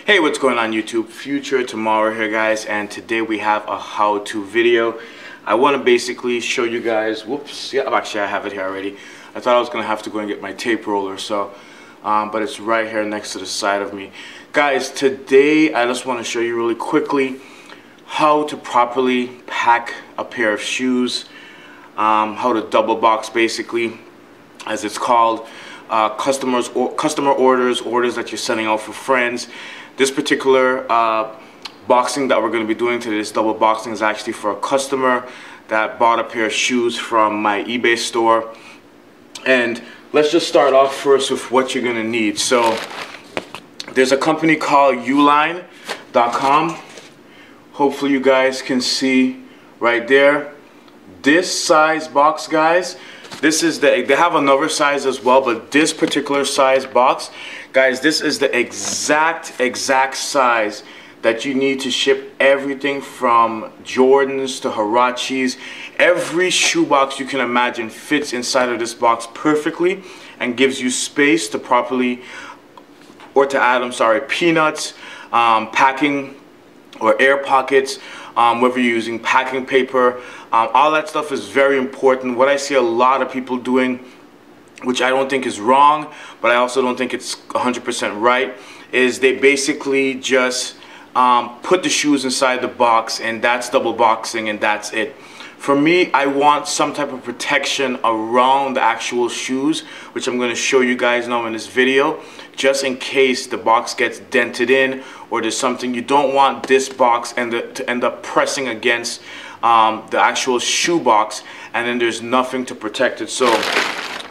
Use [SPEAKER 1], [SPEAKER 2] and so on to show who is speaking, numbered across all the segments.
[SPEAKER 1] Hey, what's going on YouTube? Future Tomorrow here, guys, and today we have a how-to video. I want to basically show you guys, actually I have it here already. I thought I was going to have to go and get my tape roller, but it's right here next to the side of me. Guys, today I just want to show you really quickly how to properly pack a pair of shoes, how to double box basically, as it's called. Customer orders that you're sending out for friends. This particular boxing that we're going to be doing today, this double boxing, is actually for a customer that bought a pair of shoes from my eBay store. And let's just start off first with what you're going to need. So there's a company called Uline.com. Hopefully you guys can see right there. This size box, guys, this is they have another size as well, but this particular size box, guys, this is the exact size that you need to ship everything from Jordans to Huaraches. Every shoebox you can imagine fits inside of this box perfectly and gives you space to properly, or to add, peanuts, packing, or air pockets, whether you're using packing paper. All that stuff is very important. What I see a lot of people doing, which I don't think is wrong, but I also don't think it's 100% right, is they basically just put the shoes inside the box, and that's double boxing, and that's it. For me, I want some type of protection around the actual shoes, which I'm going to show you guys now in this video, just in case the box gets dented in or there's something. You don't want this box to end up pressing against the actual shoe box, and then there's nothing to protect it. So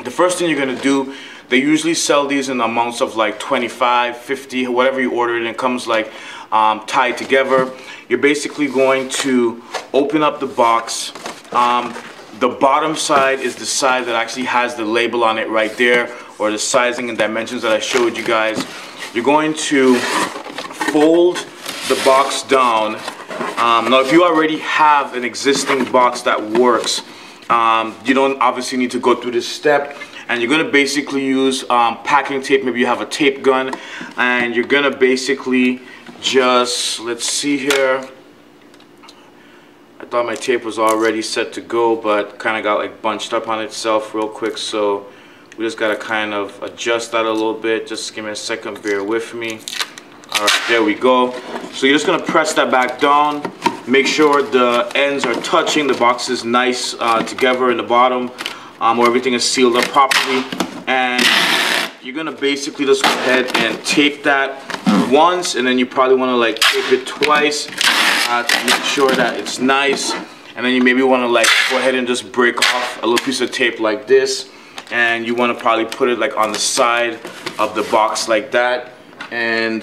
[SPEAKER 1] the first thing you're going to do, they usually sell these in amounts of like 25, 50, whatever you order it, and it comes like tied together. You're basically going to open up the box. The bottom side is the side that actually has the label on it right there, or the sizing and dimensions that I showed you guys. You're going to fold the box down. Now, if you already have an existing box that works, you don't obviously need to go through this step. And you're going to basically use packing tape. Maybe you have a tape gun, and you're going to basically just, let's see here. I thought my tape was already set to go, but kind of got like bunched up on itself real quick. So we just got to kind of adjust that a little bit. Just give me a second, bear with me. All right, there we go. So you're just going to press that back down. Make sure the ends are touching. The box is nice together in the bottom, where everything is sealed up properly. And you're going to basically just go ahead and tape that once, and then you probably want to like tape it twice to make sure that it's nice. And then you maybe want to like go ahead and just break off a little piece of tape like this, and you want to probably put it like on the side of the box like that, and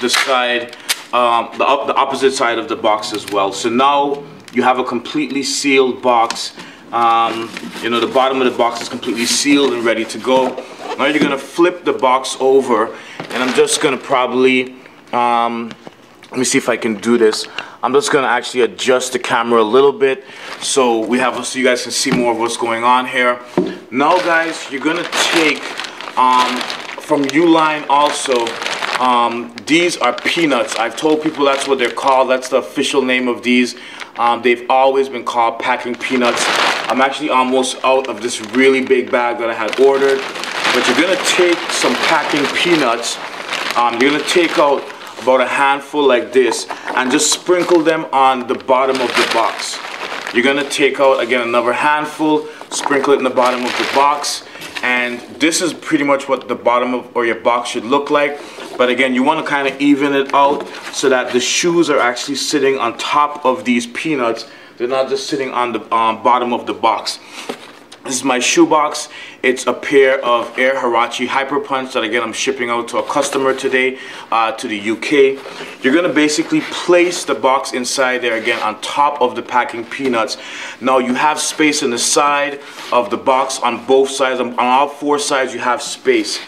[SPEAKER 1] the side, the opposite side of the box as well. So now you have a completely sealed box. You know, the bottom of the box is completely sealed and ready to go. Now you're going to flip the box over, and I'm just going to probably, let me see if I can do this. I'm just going to actually adjust the camera a little bit so you guys can see more of what's going on here. Now guys, you're going to take, from Uline also, these are peanuts. I've told people that's what they're called. That's the official name of these. They've always been called packing peanuts. I'm actually almost out of this really big bag that I had ordered. But you're going to take some packing peanuts. You're going to take out about a handful like this and just sprinkle them on the bottom of the box. You're going to take out, again, another handful, sprinkle it in the bottom of the box. And this is pretty much what the bottom of your box should look like. But again, you want to kind of even it out so that the shoes are actually sitting on top of these peanuts. They're not just sitting on the bottom of the box. This is my shoe box. It's a pair of Air Huarache Hyper Punch that, again, I'm shipping out to a customer today to the UK. You're going to basically place the box inside there, again, on top of the packing peanuts. Now you have space in the side of the box on both sides. On all four sides you have space.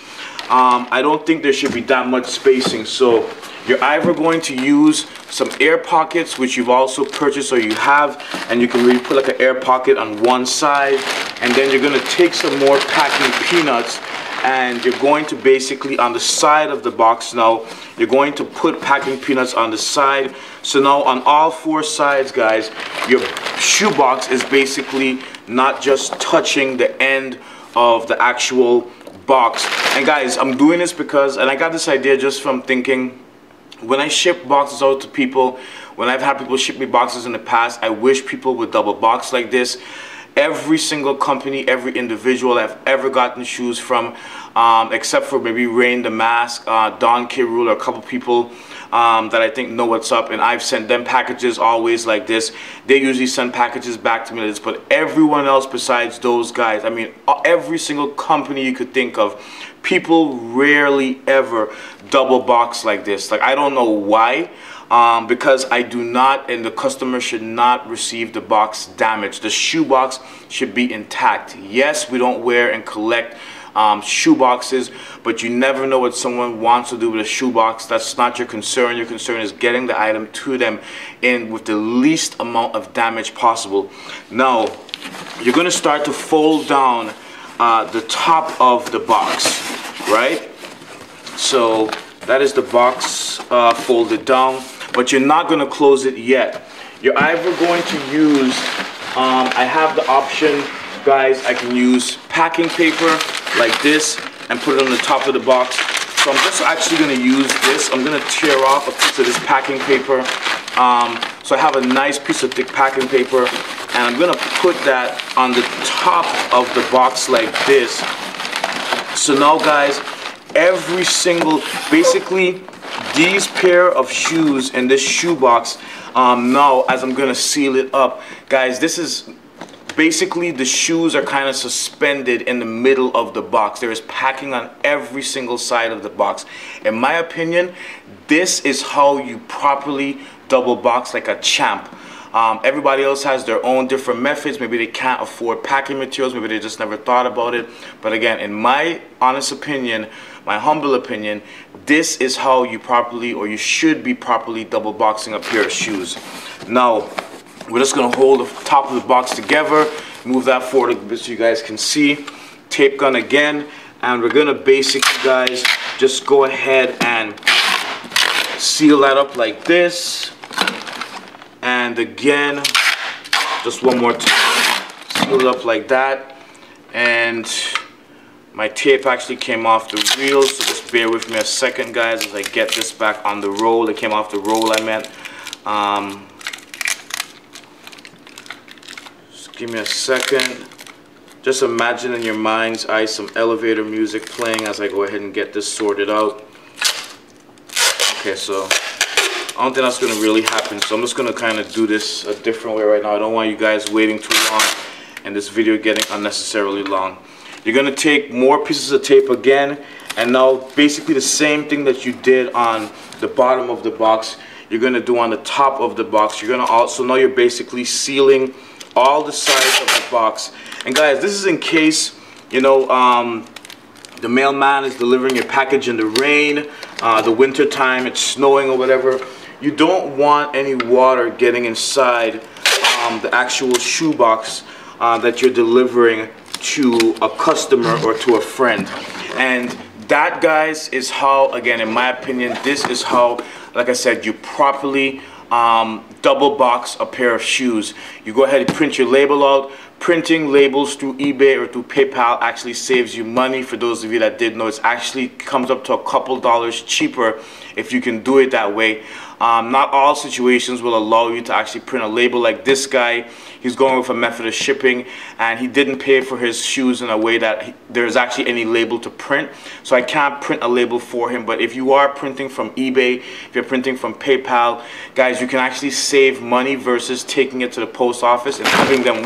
[SPEAKER 1] I don't think there should be that much spacing, so you're either going to use some air pockets, which you've also purchased or you have, and you can really put like an air pocket on one side, and then you're going to take some more packing peanuts and you're going to basically on the side of the box now, you're going to put packing peanuts on the side. So now on all four sides, guys, your shoebox is basically not just touching the end of the actual box. And guys, I'm doing this because, and I got this idea just from thinking, when I ship boxes out to people, when I've had people ship me boxes in the past, I wish people would double box like this. Every single company, every individual I've ever gotten shoes from, except for maybe Rain the Mask, Don K. Rule, or a couple people that I think know what's up, and I've sent them packages always like this. They usually send packages back to me like this, but everyone else besides those guys, I mean, every single company you could think of, people rarely ever double box like this. Like, I don't know why. Because I do not, and the customer should not receive the box damaged. The shoe box should be intact. Yes, we don't wear and collect shoe boxes, but you never know what someone wants to do with a shoe box. That's not your concern. Your concern is getting the item to them in with the least amount of damage possible. Now, you're going to start to fold down the top of the box, right? So that is the box folded down. But you're not going to close it yet. You're either going to use, I have the option, guys, I can use packing paper like this and put it on the top of the box. So I'm just actually going to use this. I'm going to tear off a piece of this packing paper. So I have a nice piece of thick packing paper, and I'm going to put that on the top of the box like this. So now, guys, every single, basically, these pair of shoes in this shoe box, now as I'm gonna seal it up, guys, this is basically, the shoes are kind of suspended in the middle of the box. There is packing on every single side of the box. In my opinion, this is how you properly double box like a champ. Everybody else has their own different methods. Maybe they can't afford packing materials, maybe they just never thought about it. But again, in my honest opinion, my humble opinion, this is how you properly, or you should be properly, double boxing a pair of shoes. Now, we're just gonna hold the top of the box together, move that forward a bit so you guys can see. Tape gun again, and we're gonna basically, guys, just go ahead and seal that up like this. And again, just one more time, seal it up like that. And my tape actually came off the reel, so just bear with me a second, guys, as I get this back on the roll. It came off the roll, I meant. Just give me a second. Just imagine in your mind's eye some elevator music playing as I go ahead and get this sorted out. Okay, so I don't think that's going to really happen, so I'm just going to kind of do this a different way right now. I don't want you guys waiting too long and this video getting unnecessarily long. You're going to take more pieces of tape again, and now basically the same thing that you did on the bottom of the box, you're going to do on the top of the box. You're going to also, now you're basically sealing all the sides of the box. And guys, this is in case, you know, the mailman is delivering your package in the rain, the winter time, it's snowing or whatever. You don't want any water getting inside the actual shoebox that you're delivering to a customer or to a friend. And that, guys, is how, again, in my opinion, this is how, like I said, you properly double box a pair of shoes. You go ahead and print your label out. Printing labels through eBay or through PayPal actually saves you money. For those of you that did know, it actually comes up to a couple dollars cheaper if you can do it that way. Not all situations will allow you to actually print a label. Like this guy, he's going with a method of shipping, and he didn't pay for his shoes in a way that there's actually any label to print. So I can't print a label for him. But if you are printing from eBay, if you're printing from PayPal, guys, you can actually save money versus taking it to the post office and having them,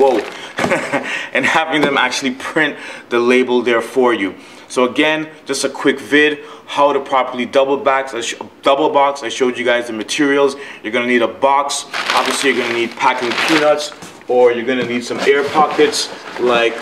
[SPEAKER 1] and having them actually print the label there for you. So again, just a quick vid, how to properly double box. I showed you guys the materials. You're gonna need a box. Obviously, you're gonna need packing peanuts, or you're gonna need some air pockets like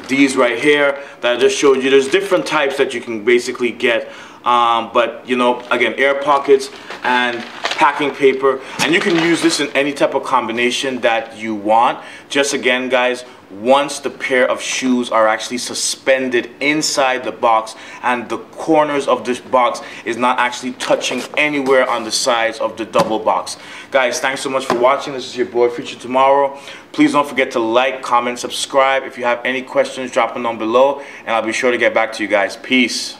[SPEAKER 1] these right here that I just showed you. There's different types that you can basically get, but you know, again, air pockets and packing paper, and you can use this in any type of combination that you want. Just again, guys, once the pair of shoes are actually suspended inside the box and the corners of this box is not actually touching anywhere on the sides of the double box. Guys, thanks so much for watching. This is your boy Future Tomorrow. Please don't forget to like, comment, subscribe. If you have any questions, drop them down below and I'll be sure to get back to you guys. Peace.